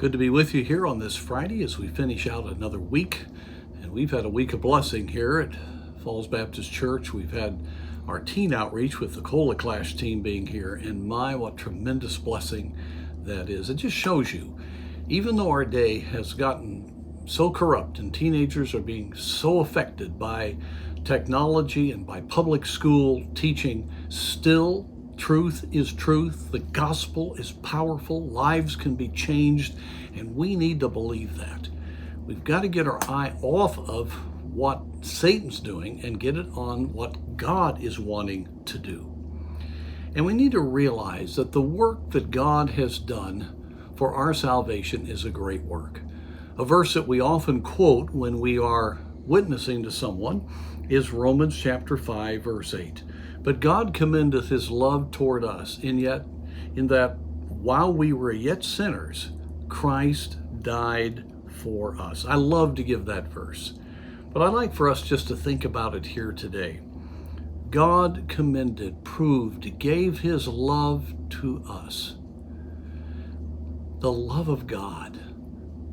Good to be with you here on this Friday as we finish out another week. And we've had a week of blessing here at Falls Baptist Church. We've had our teen outreach with the Cola Clash team being here. And my, what tremendous blessing that is. It just shows you, even though our day has gotten so corrupt and teenagers are being so affected by technology and by public school teaching, still truth is truth. The gospel is powerful. Lives can be changed, and we need to believe that. We've got to get our eye off of what Satan's doing and get it on what God is wanting to do. And we need to realize that the work that God has done for our salvation is a great work. A verse that we often quote when we are witnessing to someone is Romans chapter 5, verse 8. But God commendeth his love toward us, in that while we were yet sinners, Christ died for us. I love to give that verse, but I'd like for us just to think about it here today. God commended, proved, gave his love to us. The love of God,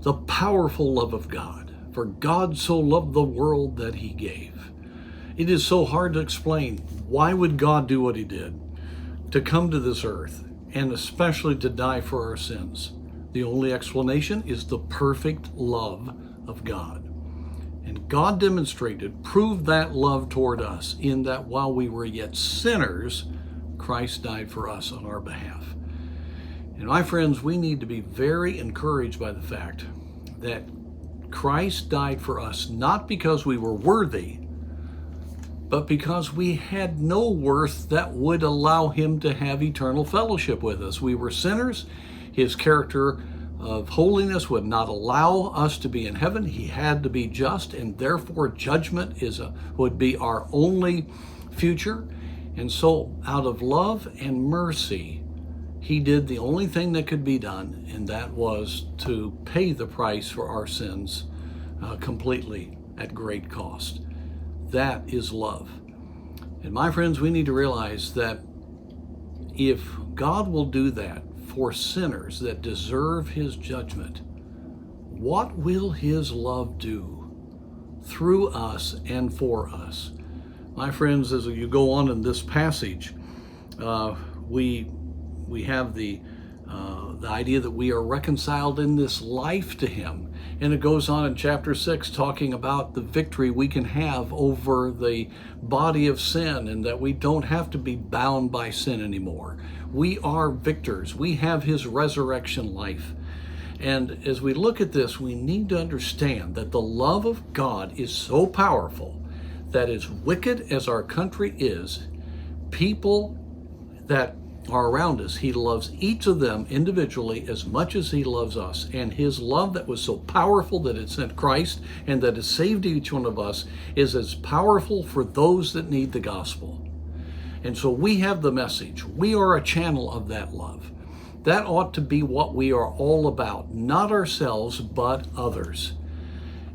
the powerful love of God. For God so loved the world that he gave. It is so hard to explain. Why would God do what he did? To come to this earth, and especially to die for our sins. The only explanation is the perfect love of God. And God demonstrated, proved that love toward us in that while we were yet sinners, Christ died for us on our behalf. And my friends, we need to be very encouraged by the fact that Christ died for us not because we were worthy, but because we had no worth that would allow him to have eternal fellowship with us. We were sinners. His character of holiness would not allow us to be in heaven. He had to be just, and therefore judgment would be our only future. And so out of love and mercy, he did the only thing that could be done, and that was to pay the price for our sins completely at great cost. That is love. And my friends, we need to realize that if God will do that for sinners that deserve his judgment, what will his love do through us and for us? My friends, as you go on in this passage, we have the idea that we are reconciled in this life to him. And it goes on in chapter 6 talking about the victory we can have over the body of sin, and that we don't have to be bound by sin anymore. We are victors. We have his resurrection life. And as we look at this, we need to understand that the love of God is so powerful that, as wicked as our country is, people that are around us, he loves each of them individually as much as he loves us. And his love that was so powerful that it sent Christ and that has saved each one of us is as powerful for those that need the gospel. And so we have the message. We are a channel of that love. That ought to be what we are all about, not ourselves, but others.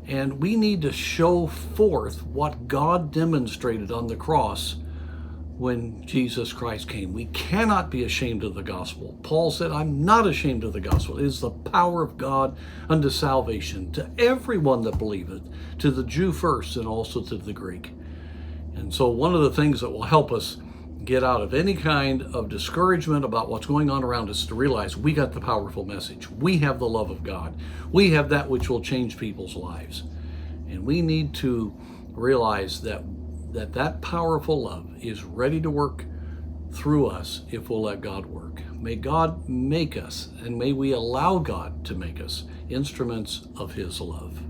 And we need to show forth what God demonstrated on the cross when Jesus Christ came. We cannot be ashamed of the gospel. Paul said, I'm not ashamed of the gospel. It is the power of God unto salvation to everyone that believeth, to the Jew first and also to the Greek. And so one of the things that will help us get out of any kind of discouragement about what's going on around us is to realize we got the powerful message. We have the love of God. We have that which will change people's lives. And we need to realize that powerful love is ready to work through us if we'll let God work. May God make us, and may we allow God to make us instruments of his love.